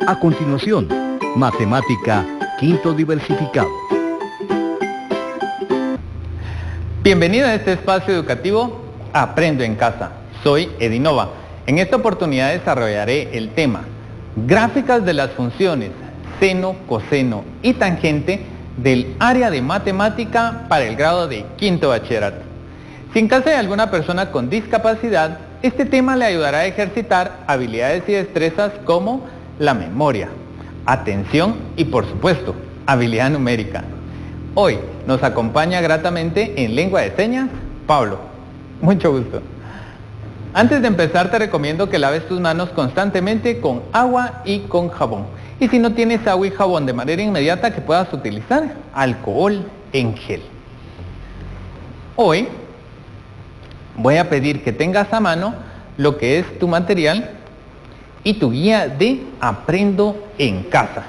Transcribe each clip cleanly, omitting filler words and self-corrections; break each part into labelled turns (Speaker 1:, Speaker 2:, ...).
Speaker 1: A continuación, Matemática Quinto Diversificado.
Speaker 2: Bienvenido a este espacio educativo Aprendo en Casa. Soy Edinova. En esta oportunidad desarrollaré el tema gráficas de las funciones seno, coseno y tangente del área de matemática para el grado de quinto bachillerato. Si en caso de alguna persona con discapacidad, este tema le ayudará a ejercitar habilidades y destrezas como la memoria, atención y, por supuesto, habilidad numérica. Hoy nos acompaña gratamente en lengua de señas Pablo. Mucho gusto. Antes de empezar te recomiendo que laves tus manos constantemente con agua y con jabón. Y si no tienes agua y jabón de manera inmediata, que puedas utilizar alcohol en gel. Hoy voy a pedir que tengas a mano lo que es tu material y tu guía de Aprendo en Casa.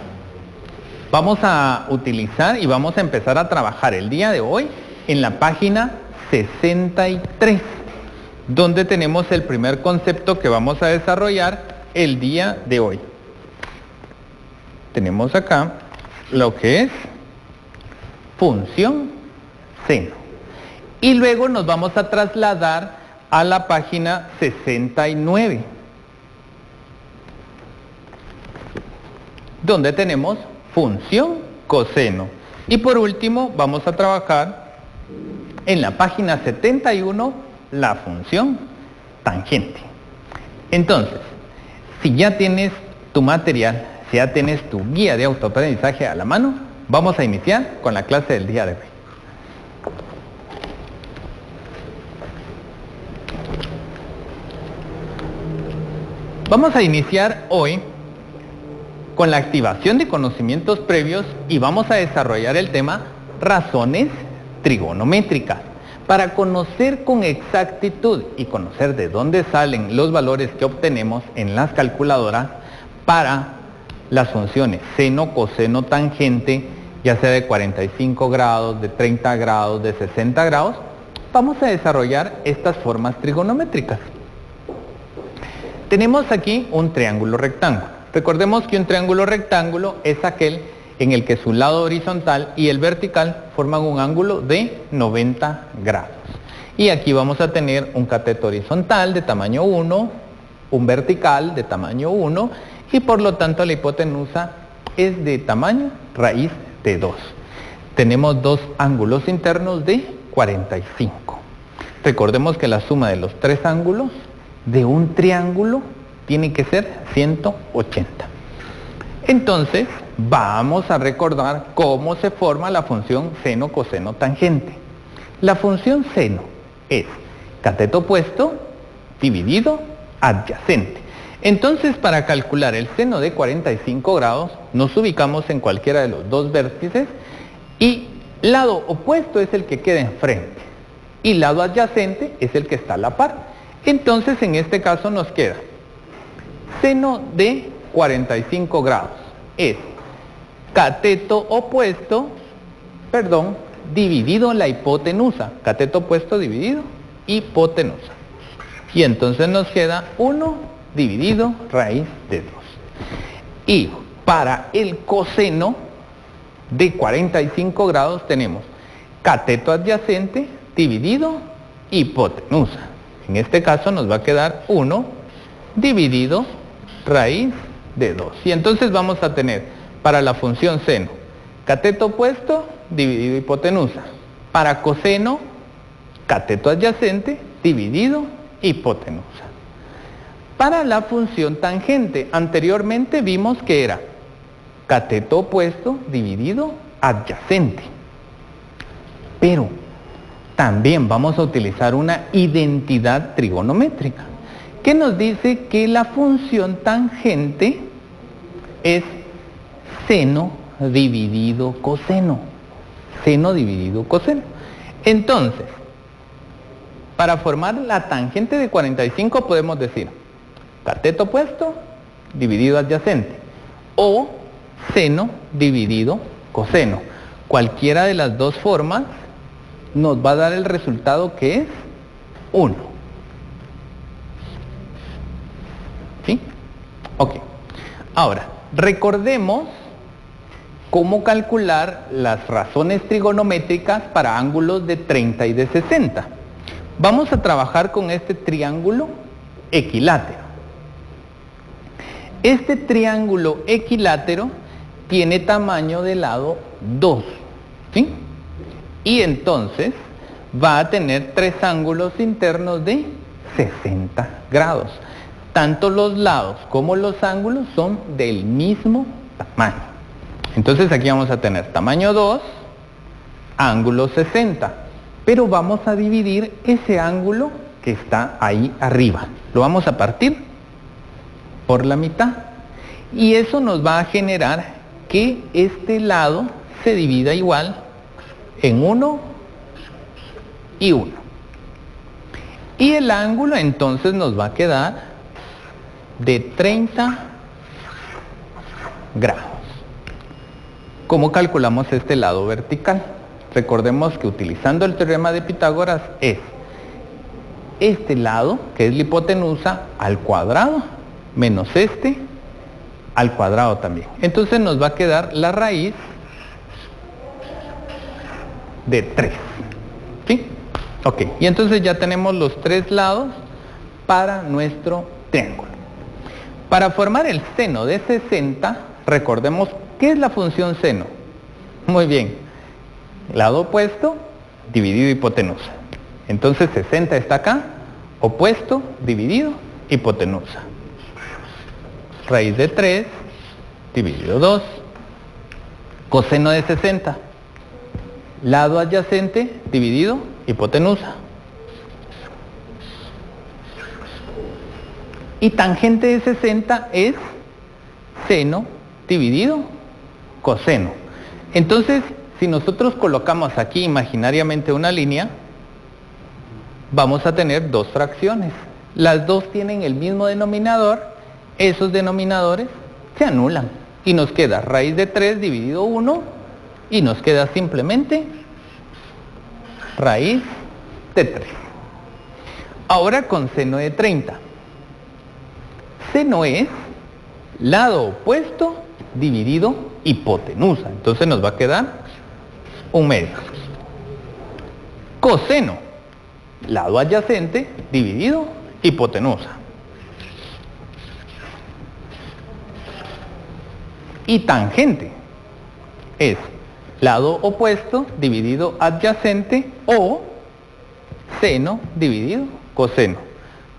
Speaker 2: Vamos a utilizar y vamos a empezar a trabajar el día de hoy en la página 63, donde tenemos el primer concepto que vamos a desarrollar el día de hoy. Tenemos acá lo que es función seno. Y luego nos vamos a trasladar a la página 69, donde tenemos función coseno. Y por último vamos a trabajar en la página 71 la función tangente. Entonces, si ya tienes tu material, si ya tienes tu guía de autoaprendizaje a la mano, vamos a iniciar con la clase del día de hoy. Vamos a iniciar hoy con la activación de conocimientos previos y vamos a desarrollar el tema razones trigonométricas para conocer con exactitud y conocer de dónde salen los valores que obtenemos en las calculadoras para las funciones seno, coseno, tangente, ya sea de 45 grados, de 30 grados, de 60 grados. Vamos a desarrollar estas formas trigonométricas. Tenemos aquí un triángulo rectángulo. Recordemos que un triángulo rectángulo es aquel en el que su lado horizontal y el vertical forman un ángulo de 90 grados. Y aquí vamos a tener un cateto horizontal de tamaño 1, un vertical de tamaño 1 y por lo tanto la hipotenusa es de tamaño raíz de 2. Tenemos dos ángulos internos de 45. Recordemos que la suma de los tres ángulos de un triángulo tiene que ser 180. Entonces, vamos a recordar cómo se forma la función seno, coseno, tangente. La función seno es cateto opuesto dividido adyacente. Entonces, para calcular el seno de 45 grados, nos ubicamos en cualquiera de los dos vértices y lado opuesto es el que queda enfrente y lado adyacente es el que está a la par. Entonces, en este caso nos queda seno de 45 grados es cateto opuesto, dividido la hipotenusa. Cateto opuesto dividido hipotenusa. Y entonces nos queda 1 dividido raíz de 2. Y para el coseno de 45 grados tenemos cateto adyacente dividido hipotenusa. En este caso nos va a quedar 1 dividido raíz de 2. Y entonces vamos a tener para la función seno cateto opuesto dividido hipotenusa. Para coseno, cateto adyacente dividido hipotenusa. Para la función tangente, anteriormente vimos que era cateto opuesto dividido adyacente. Pero también vamos a utilizar una identidad trigonométrica que nos dice que la función tangente es seno dividido coseno. Seno dividido coseno. Entonces, para formar la tangente de 45 podemos decir cateto opuesto dividido adyacente o seno dividido coseno. Cualquiera de las dos formas nos va a dar el resultado que es 1. ¿Sí? Ok. Ahora, Recordemos cómo calcular las razones trigonométricas para ángulos de 30 y de 60. Vamos a trabajar con este triángulo equilátero. Este triángulo equilátero tiene tamaño de lado 2, ¿sí? Y entonces va a tener tres ángulos internos de 60 grados. Tanto los lados como los ángulos son del mismo tamaño. Entonces aquí vamos a tener tamaño 2, ángulo 60. Pero vamos a dividir ese ángulo que está ahí arriba. Lo vamos a partir por la mitad. Y eso nos va a generar que este lado se divida igual en 1 y 1. Y el ángulo entonces nos va a quedar de 30 grados. ¿Cómo calculamos este lado vertical? Recordemos que utilizando el teorema de Pitágoras es este lado, que es la hipotenusa, al cuadrado, menos este al cuadrado también. Entonces nos va a quedar la raíz de 3. ¿Sí? Ok, y entonces ya tenemos los tres lados para nuestro triángulo. Para formar el seno de 60, recordemos, ¿qué es la función seno? Muy bien, lado opuesto, dividido hipotenusa. Entonces 60 está acá, opuesto, dividido, hipotenusa. Raíz de 3, dividido 2. Coseno de 60. Lado adyacente, dividido, hipotenusa. Y tangente de 60 es seno, dividido, coseno. Entonces, si nosotros colocamos aquí imaginariamente una línea, vamos a tener dos fracciones. Las dos tienen el mismo denominador. Esos denominadores se anulan y nos queda raíz de 3 dividido 1 y nos queda simplemente raíz de 3. Ahora con seno de 30. Seno es lado opuesto dividido hipotenusa. Entonces nos va a quedar 1/2. Coseno, lado adyacente dividido hipotenusa. Y tangente es lado opuesto dividido adyacente o seno dividido coseno.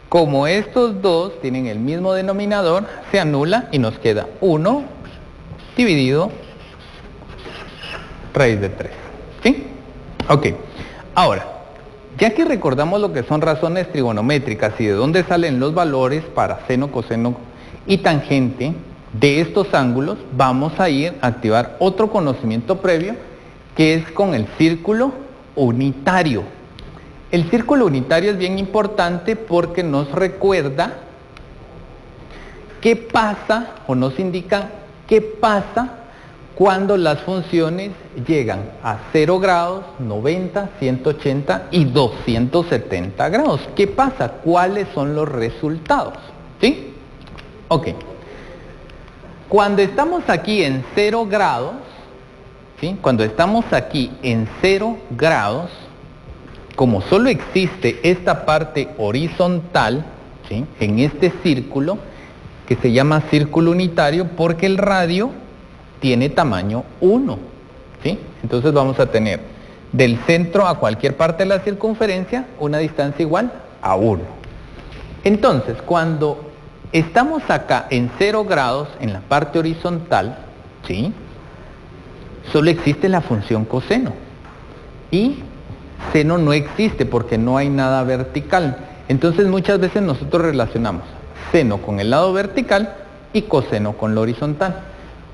Speaker 2: Como estos dos tienen el mismo denominador, se anula y nos queda 1 dividido raíz de 3. ¿Sí? Ok. Ahora, ya que recordamos lo que son razones trigonométricas y de dónde salen los valores para seno, coseno y tangente de estos ángulos, vamos a ir a activar otro conocimiento previo, que es con el círculo unitario. El círculo unitario es bien importante porque nos recuerda qué pasa, o nos indica qué pasa cuando las funciones llegan a 0 grados, 90, 180 y 270 grados. ¿Qué pasa? ¿Cuáles son los resultados? ¿Sí? Ok. Cuando estamos aquí en 0 grados, ¿sí? Cuando estamos aquí en 0 grados, como solo existe esta parte horizontal, ¿sí? En este círculo, que se llama círculo unitario, porque el radio tiene tamaño 1, ¿sí? Entonces vamos a tener del centro a cualquier parte de la circunferencia una distancia igual a 1. Entonces, cuando estamos acá en 0 grados, en la parte horizontal, ¿sí? Solo existe la función coseno. Y seno no existe porque no hay nada vertical. Entonces muchas veces nosotros relacionamos seno con el lado vertical y coseno con lo horizontal.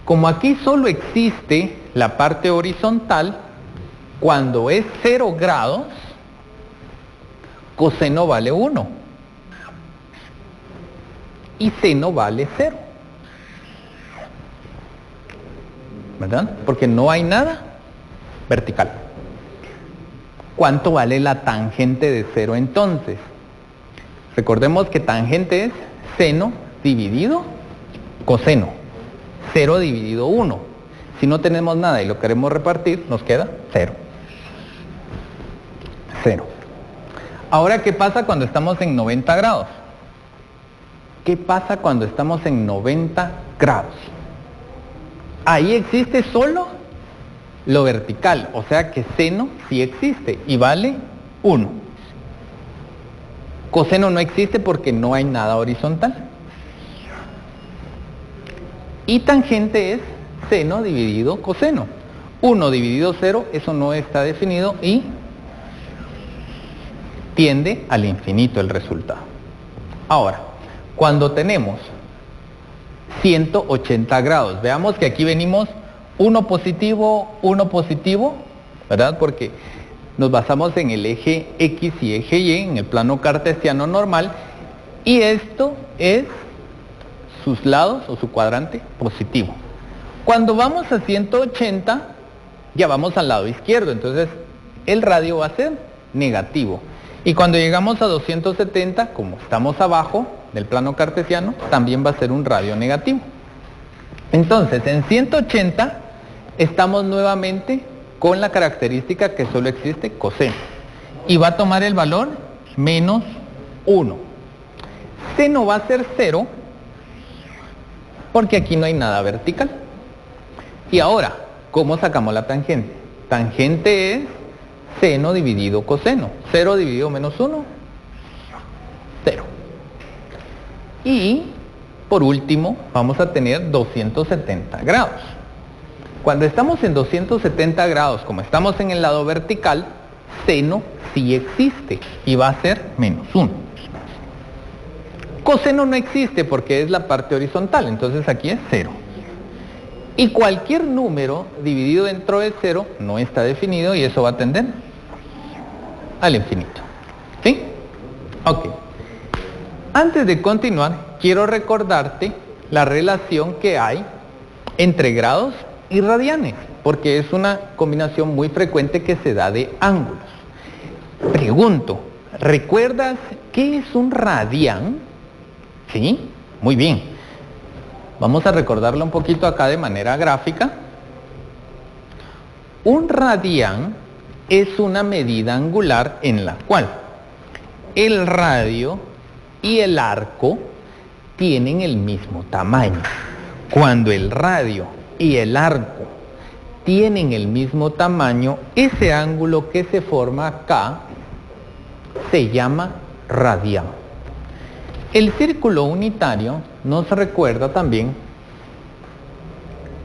Speaker 2: Como aquí solo existe la parte horizontal, cuando es 0 grados, coseno vale 1. Y seno vale 0. ¿Verdad? Porque no hay nada vertical. ¿Cuánto vale la tangente de 0 entonces? Recordemos que tangente es seno dividido coseno. 0 dividido 1. Si no tenemos nada y lo queremos repartir, nos queda 0. 0. Ahora, ¿qué pasa cuando estamos en 90 grados? ¿Qué pasa cuando estamos en 90 grados? Ahí existe solo lo vertical, o sea que seno sí existe y vale 1. Coseno no existe porque no hay nada horizontal. Y tangente es seno dividido coseno. 1 dividido 0, eso no está definido y tiende al infinito el resultado. Ahora, cuando tenemos 180 grados, veamos que aquí venimos 1 positivo, ¿verdad? Porque nos basamos en el eje X y eje Y, en el plano cartesiano normal, y esto es sus lados o su cuadrante positivo. Cuando vamos a 180, ya vamos al lado izquierdo, entonces el radio va a ser negativo. Y cuando llegamos a 270, como estamos abajo del plano cartesiano, también va a ser un radio negativo. Entonces, en 180 estamos nuevamente con la característica que solo existe coseno. Y va a tomar el valor menos 1. Seno va a ser 0 porque aquí no hay nada vertical. Y ahora, ¿cómo sacamos la tangente? Tangente es seno dividido coseno. 0 dividido menos 1, 0. Y por último vamos a tener 270 grados. Cuando estamos en 270 grados, como estamos en el lado vertical, seno sí existe y va a ser menos 1. Coseno no existe porque es la parte horizontal, entonces aquí es 0. Y cualquier número dividido dentro de 0 no está definido y eso va a tender al infinito. ¿Sí? Ok. Antes de continuar, quiero recordarte la relación que hay entre grados y radianes, porque es una combinación muy frecuente que se da de ángulos. Pregunto, ¿recuerdas qué es un radián? ¿Sí? Muy bien. Vamos a recordarlo un poquito acá de manera gráfica. Un radián es una medida angular en la cual el radio y el arco tienen el mismo tamaño. Cuando el radio y el arco tienen el mismo tamaño, ese ángulo que se forma acá se llama radián. El círculo unitario nos recuerda también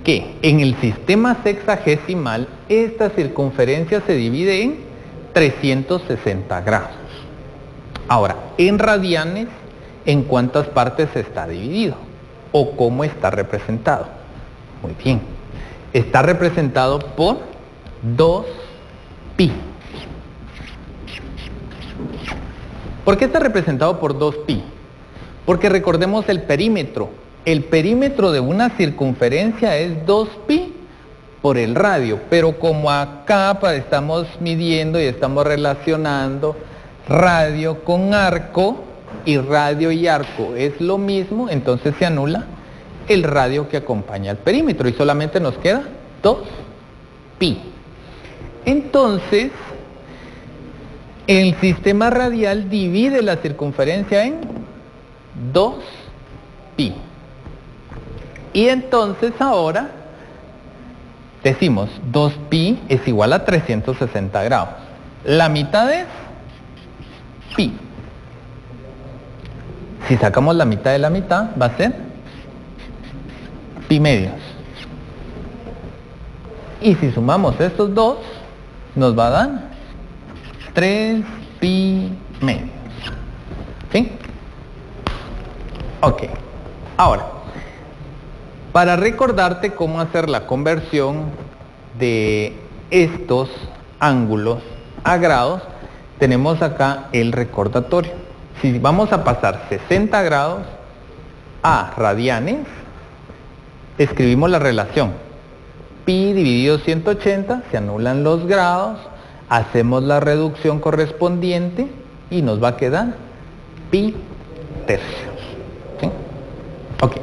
Speaker 2: que en el sistema sexagesimal esta circunferencia se divide en 360 grados. Ahora, en radianes, ¿en cuántas partes está dividido? ¿O cómo está representado? Muy bien. Está representado por 2pi. ¿Por qué está representado por 2pi? Porque recordemos el perímetro. El perímetro de una circunferencia es 2pi por el radio, pero como acá estamos midiendo y estamos relacionando radio con arco, y radio y arco es lo mismo, entonces se anula el radio que acompaña al perímetro y solamente nos queda 2pi. Entonces, el sistema radial divide la circunferencia en 2pi. Y entonces ahora decimos 2pi es igual a 360 grados. La mitad es pi. Si sacamos la mitad de la mitad, va a ser pi medios. Y si sumamos estos dos, nos va a dar 3pi medios. ¿Sí? Ok. Ahora, para recordarte cómo hacer la conversión de estos ángulos a grados, tenemos acá el recordatorio. Si vamos a pasar 60 grados a radianes, escribimos la relación. Pi dividido 180, se anulan los grados, hacemos la reducción correspondiente y nos va a quedar pi tercios. ¿Sí? Ok.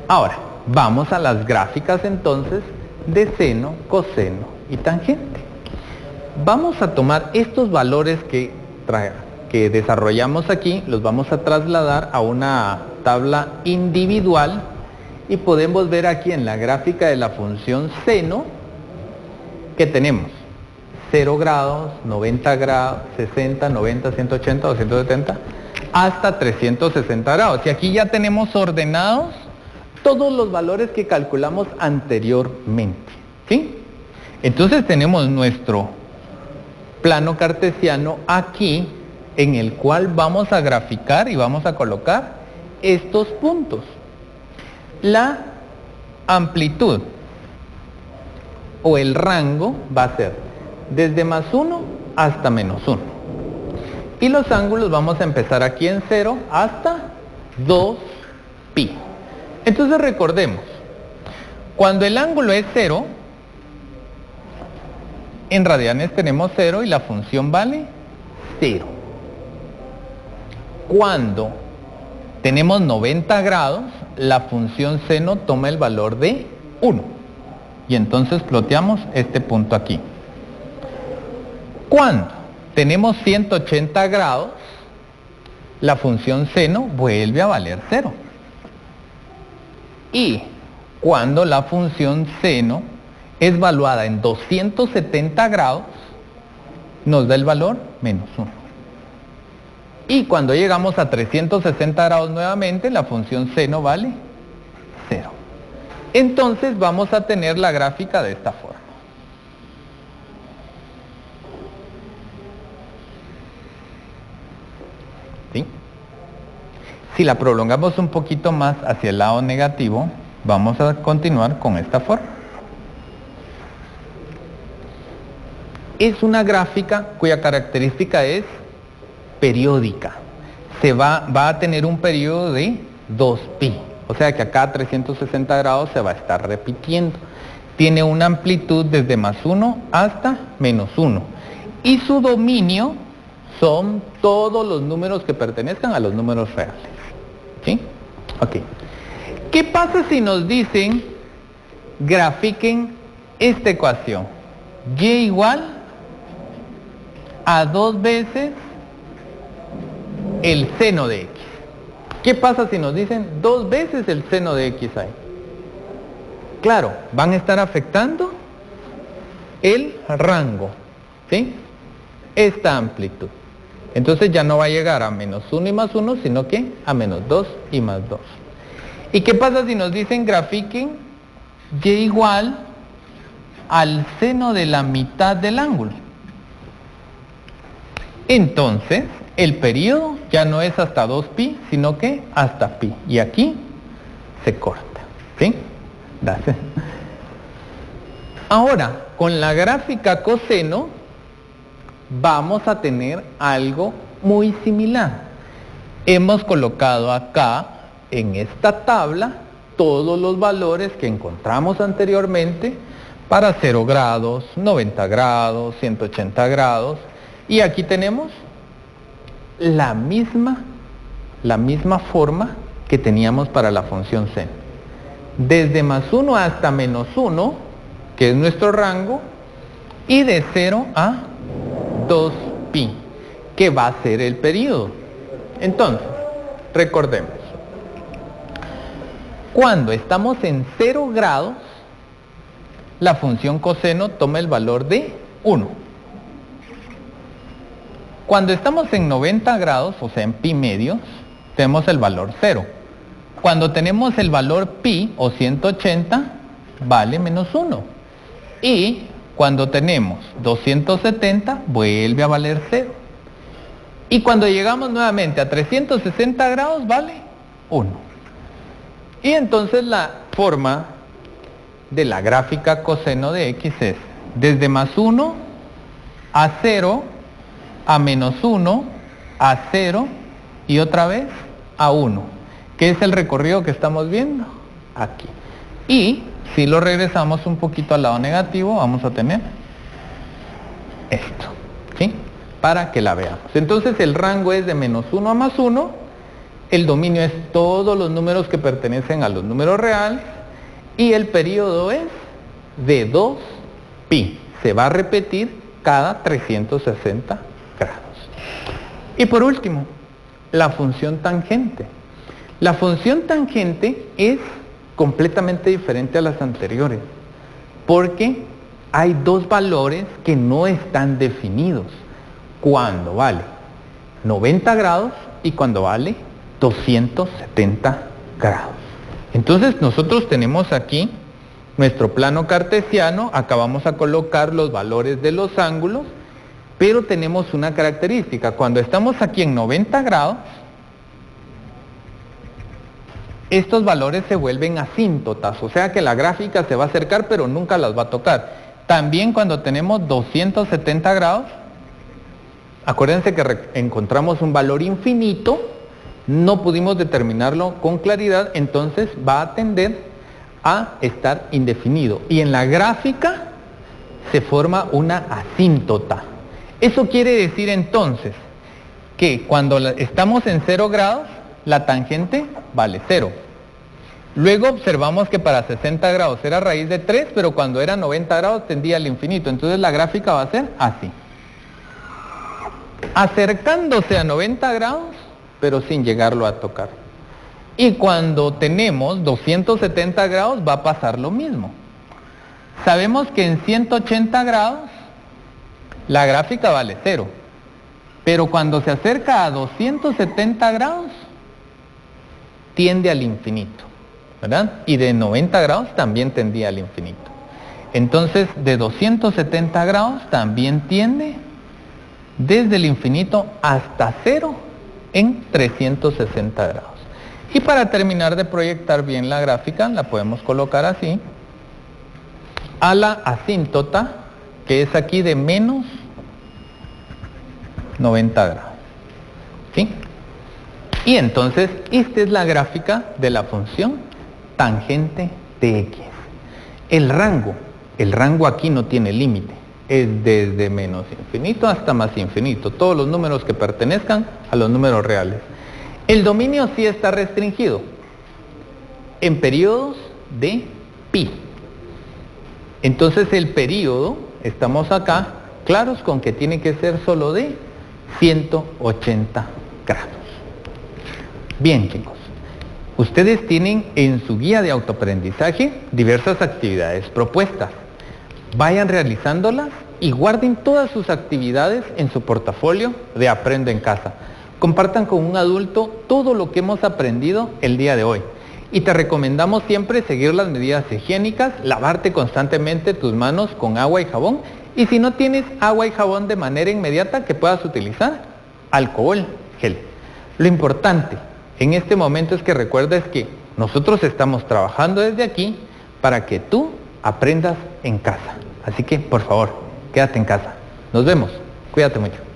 Speaker 2: Ahora, Vamos a las gráficas entonces de seno, coseno y tangente. Vamos a tomar estos valores que desarrollamos aquí, los vamos a trasladar a una tabla individual y podemos ver aquí en la gráfica de la función seno que tenemos 0 grados, 90 grados, 60, 90, 180, 270, hasta 360 grados. Y aquí ya tenemos ordenados todos los valores que calculamos anteriormente, ¿sí? Entonces tenemos nuestro plano cartesiano aquí, en el cual vamos a graficar y vamos a colocar estos puntos. La amplitud o el rango va a ser desde +1 hasta -1. Y los ángulos vamos a empezar aquí en 0 hasta 2pi. Entonces recordemos, cuando el ángulo es 0, en radianes tenemos 0 y la función vale 0. Cuando tenemos 90 grados, la función seno toma el valor de 1. Y entonces ploteamos este punto aquí. Cuando tenemos 180 grados, la función seno vuelve a valer 0. Y cuando la función seno es valuada en 270 grados, nos da el valor -1. Y cuando llegamos a 360 grados nuevamente, la función seno vale 0. Entonces vamos a tener la gráfica de esta forma. ¿Sí? Si la prolongamos un poquito más hacia el lado negativo, vamos a continuar con esta forma. Es una gráfica cuya característica es periódica. Va a tener un periodo de 2pi. O sea que a cada 360 grados se va a estar repitiendo. Tiene una amplitud desde +1 hasta -1. Y su dominio son todos los números que pertenezcan a los números reales. ¿Sí? Ok. ¿Qué pasa si nos dicen, grafiquen esta ecuación? Y igual a 2 veces el seno de x. ¿Qué pasa si nos dicen 2 veces el seno de x ahí? Claro, van a estar afectando el rango, ¿sí? Esta amplitud. Entonces ya no va a llegar a -1 y +1, sino que a -2 y +2. ¿Y qué pasa si nos dicen grafiquen y igual al seno de la mitad del ángulo? Entonces, el periodo ya no es hasta 2pi, sino que hasta pi. Y aquí se corta, ¿sí? Gracias. Ahora, con la gráfica coseno, vamos a tener algo muy similar. Hemos colocado acá, en esta tabla, todos los valores que encontramos anteriormente para 0 grados, 90 grados, 180 grados. Y aquí tenemos la misma forma que teníamos para la función seno. Desde +1 hasta -1, que es nuestro rango, y de 0 a 2pi, que va a ser el periodo. Entonces, recordemos, cuando estamos en 0 grados, la función coseno toma el valor de 1. Cuando estamos en 90 grados, o sea en pi medios, tenemos el valor 0. Cuando tenemos el valor pi o 180, vale -1. Y cuando tenemos 270, vuelve a valer 0. Y cuando llegamos nuevamente a 360 grados, vale 1. Y entonces la forma de la gráfica coseno de x es desde +1 a 0, a -1, a 0 y otra vez a 1, que es el recorrido que estamos viendo aquí. Y si lo regresamos un poquito al lado negativo, vamos a tener esto, ¿sí? Para que la veamos. Entonces el rango es de -1 a +1, el dominio es todos los números que pertenecen a los números reales, Y el periodo es de 2pi. Se va a repetir cada 360 grados. Y por último, la función tangente. La función tangente es completamente diferente a las anteriores, porque hay dos valores que no están definidos. Cuando vale 90 grados y cuando vale 270 grados. Entonces nosotros tenemos aquí nuestro plano cartesiano, acá vamos a colocar los valores de los ángulos, pero tenemos una característica. Cuando estamos aquí en 90 grados, estos valores se vuelven asíntotas, o sea que la gráfica se va a acercar pero nunca las va a tocar. También cuando tenemos 270 grados, acuérdense que encontramos un valor infinito, no pudimos determinarlo con claridad, entonces va a tender a estar indefinido. Y en la gráfica se forma una asíntota. Eso quiere decir entonces que cuando estamos en 0 grados, la tangente vale 0. Luego observamos que para 60 grados era raíz de 3, pero cuando era 90 grados tendía al infinito. Entonces la gráfica va a ser así. Acercándose a 90 grados, pero sin llegarlo a tocar. Y cuando tenemos 270 grados va a pasar lo mismo. Sabemos que en 180 grados la gráfica vale 0. Pero cuando se acerca a 270 grados, tiende al infinito, ¿verdad? Y de 90 grados también tendía al infinito. Entonces, de 270 grados también tiende desde el infinito hasta 0 en 360 grados. Y para terminar de proyectar bien la gráfica, la podemos colocar así, a la asíntota, que es aquí de menos 90 grados. ¿Sí? Y entonces, esta es la gráfica de la función tangente de x. El rango aquí no tiene límite, es desde menos infinito hasta más infinito, todos los números que pertenezcan a los números reales. El dominio sí está restringido en periodos de pi. Entonces el periodo, estamos acá, claros con que tiene que ser solo de 180 grados. Bien, chicos, ustedes tienen en su guía de autoaprendizaje diversas actividades propuestas. Vayan realizándolas y guarden todas sus actividades en su portafolio de Aprendo en Casa. Compartan con un adulto todo lo que hemos aprendido el día de hoy. Y te recomendamos siempre seguir las medidas higiénicas, lavarte constantemente tus manos con agua y jabón. Y si no tienes agua y jabón de manera inmediata, que puedas utilizar alcohol gel. Lo importante en este momento es que recuerdes que nosotros estamos trabajando desde aquí para que tú aprendas en casa. Así que, por favor, quédate en casa. Nos vemos. Cuídate mucho.